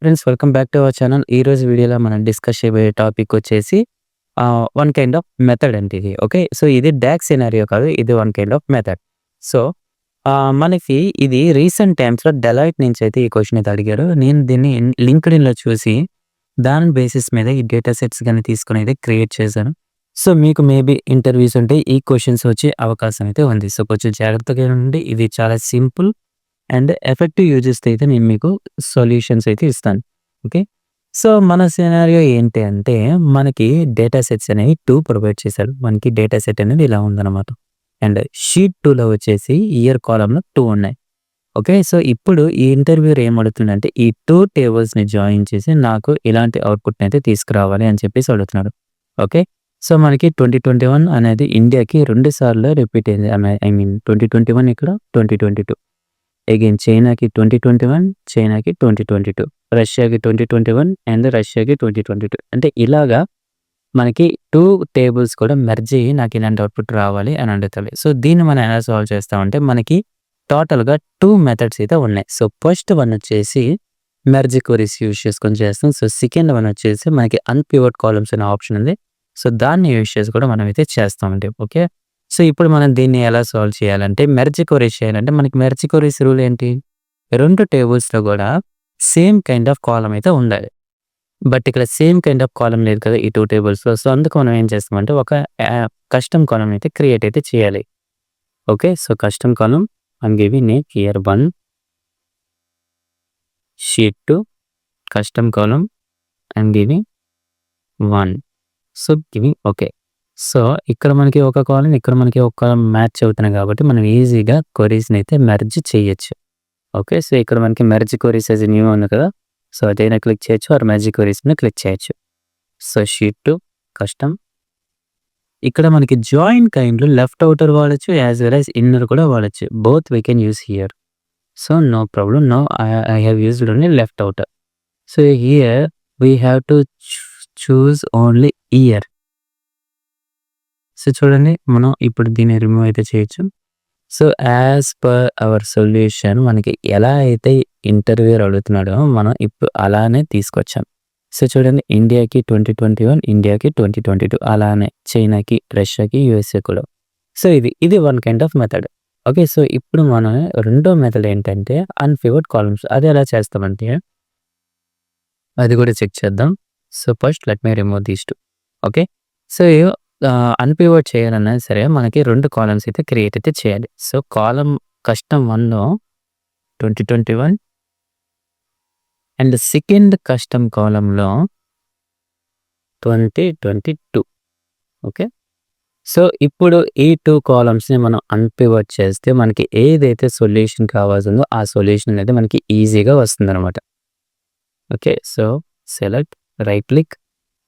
Friends welcome back to our channel. ఈరోజు వీడియోలో మనం డిస్కస్ చేయబోయే టాపిక్ వచ్చేసి వన్ కైండ్ ఆఫ్ మెథడ్ అంటే ఇది. ఓకే. సో, ఇది డాక్ సినారియో కాదు. ఇది one kind of method. So, మనకి ఇది రీసెంట్ టైమ్స్‌లో డెలాయిట్ నుంచి అయితే ఈ క్వెషన్ అయితే అడిగారు. నేను దీన్ని లింక్డ్ఇన్‌లో చూసి దాని బేసిస్ మీద ఈ డేటా సెట్స్ గాని తీసుకొని అయితే క్రియేట్ చేశాను. సో, మీకు మేబీ ఇంటర్వ్యూస్ ఉంటే ఈ క్వెషన్స్ వచ్చే అవకాశం అయితే ఉంది. సో, కొంచెం జాగ్రత్తగా ఉండండి. ఇది చాలా సింపుల్ అండ్ ఎఫెక్టివ్ యూజెస్‌తో అయితే నేను మీకు సొల్యూషన్స్ అయితే ఇస్తాను. ఓకే. సో, మన సినారియో ఏంటి అంటే మనకి డేటా సెట్స్ అనేవి 2 ప్రొవైడ్ చేశారు. మనకి డేటా సెట్ అనేది ఇలా ఉందన్నమాట. అండ్ షీట్ 2లో వచ్చేసి ఇయర్ కాలమ్‌లో 2 ఉన్నాయి. ఓకే. సో, ఇప్పుడు ఈ ఇంటర్వ్యూయర్ ఏం అడుగుతున్నాడంటే ఈ 2 టేబుల్స్‌ని జాయిన్ చేసి నాకు ఇలాంటి అవుట్‌పుట్‌ని అయితే తీసుకురావాలి అని చెప్పేసి అడుగుతున్నాడు. ఓకే. సో, మనకి 2021 అనేది ఇండియాకి 2 సార్లు రిపీట్ అయింది. ఐ మీన్ 2021 ఇక్కడ, 2022. అగైన్ చైనాకి 2021, చైనాకి 2022, రష్యాకి 2021 అండ్ రష్యాకి 2022. అంటే ఇలాగా మనకి 2 టేబుల్స్ కూడా మెర్జ్ అయ్యి నాకు ఇలాంటి అవుట్‌పుట్ రావాలి అని అడుగుతాడు. సో, దీన్ని మనం ఎలా సాల్వ్ చేస్తామంటే మనకి టోటల్‌గా 2 మెథడ్స్ అయితే ఉన్నాయి. సో, ఫస్ట్ వన్ వచ్చేసి మెర్జ్ క్వెరీస్ యూజ్ చేసుకొని చేస్తాం. సో, సెకండ్ వన్ వచ్చేసి మనకి అన్‌పివట్ కాలమ్స్ అనే ఆప్షన్ ఉంది. సో, దాన్ని యూజ్ చేసి కూడా మనమైతే చేస్తామండి. ఓకే. సో, ఇప్పుడు మనం దీన్ని ఎలా సాల్వ్ చేయాలంటే మెర్జ్ క్వెరీస్ చేయాలంటే మనకి మెర్జ్ క్వెరీస్ రూల్ ఏంటి? 2 టేబుల్స్‌లో కూడా సేమ్ కైండ్ ఆఫ్ కాలమ్ అయితే ఉండాలి. బట్ ఇక్కడ సేమ్ కైండ్ ఆఫ్ కాలమ్ లేదు కదా ఈ 2 టేబుల్స్‌లో. సో, అందుకు మనం ఏం చేస్తామంటే ఒక కస్టమ్ కాలమ్ అయితే క్రియేట్ అయితే చేయాలి. Okay. So, custom column I'm giving name here 1 sheet 2 custom column I'm giving 1. So, giving okay. So, ఇక్కడ మనకి ఒక కాలమ్, ఇక్కడ మనకి ఒక కాలమ్ మ్యాచ్ అవుతున్నాయి కాబట్టి మనం ఈజీగా క్వెరీస్‌ని అయితే మెర్జ్ చేయొచ్చు. ఓకే. సో, ఇక్కడ మనకి మెర్జ్ క్వెరీస్ యాస్ న్యూ ఉంది కదా! సో, అదైనా క్లిక్ చేయొచ్చు ఆర్ మెర్జ్ క్వెరీస్ మీద క్లిక్ చేయొచ్చు. సో, షీట్ 2 కస్టమ్ ఇక్కడ మనకి జాయిన్ కైండ్‌లో లెఫ్ట్ ఔటర్ వాడొచ్చు యాస్ వెల్ యాస్ ఇన్నర్ కూడా వాడొచ్చు. Both we can use here. So, no problem. Now I have used only left outer. So, here we have to choose only year. So, చూడండి మనం ఇప్పుడు దీన్ని remove అయితే చేయొచ్చు. So, as per our solution మనకి ఎలా అయితే ఇంటర్వ్యూయర్ అడుగుతున్నాడో మనం ఇప్పుడు అలానే తీసుకొచ్చాం. సో, చూడండి ఇండియాకి 2021, ఇండియాకి 2022 అలానే చైనాకి, రష్యాకి, యూఎస్ఏ కూడా. సో, ఇది one kind of method. Okay. So, ఇప్పుడు మనం రెండో మెథడ్ ఏంటంటే అన్‌పివట్ కాలమ్స్. అది ఎలా చేస్తామంటే అది కూడా చెక్ చేద్దాం. So, first let me remove these 2. Okay. So, unpivot చేయాలన్నా సరే మనకి 2 కాలమ్స్ అయితే క్రియేట్ అయితే చేయాలి. సో, కాలమ్ కస్టమ్ 1లో 2021 అండ్ సెకండ్ కస్టమ్ కాలమ్‌లో 2022. ఓకే. సో, ఇప్పుడు ఈ 2 కాలమ్స్‌ని మనం అన్‌పివట్ చేస్తే మనకి ఏదైతే సొల్యూషన్ కావాల్సిందో ఆ సొల్యూషన్ అనేది మనకి ఈజీగా వస్తుందన్నమాట. Okay. So, select right click.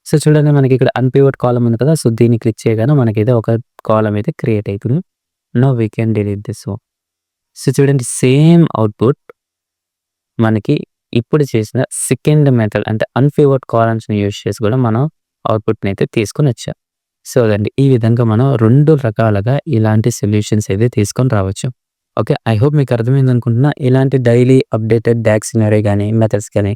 So, చూడండి మనకి ఇక్కడ అన్‌పివట్ కాలమ్ ఉంది కదా! సో, దీన్ని క్లిక్ చేయగానే మనకైతే ఒక కాలమ్ అయితే క్రియేట్ అవుతుంది. Now we can delete this one. So, చూడండి సేమ్ అవుట్‌పుట్ మనకి ఇప్పుడు చేసిన సెకండ్ మెథడ్ అంటే అన్‌పివట్ కాలమ్స్‌ని యూజ్ చేసి కూడా మనం అవుట్‌పుట్‌ని అయితే తీసుకొనొచ్చాం. సో, అదండి ఈ విధంగా మనం 2 రకాలుగా ఇలాంటి సొల్యూషన్స్ అయితే తీసుకొని రావచ్చు. ఓకే. ఐ హోప్ మీకు అర్థమైంది అనుకుంటున్నా. ఇలాంటి డైలీ అప్డేటెడ్ డాక్ సినారియో గాని, మెథడ్స్ గాని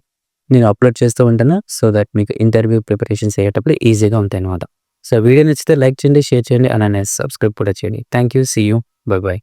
నేను అప్‌లోడ్ చేస్తూ ఉంటాను. సో, దట్ మీకు ఇంటర్వ్యూ ప్రిపరేషన్స్ అయ్యేటప్పుడు ఈజీగా ఉంటాయన్నమాట. సో, వీడియో నచ్చితే లైక్ చేయండి, షేర్ చేయండి అలానే సబ్స్క్రైబ్ కూడా చేయండి. Thank you. See you. Bye by.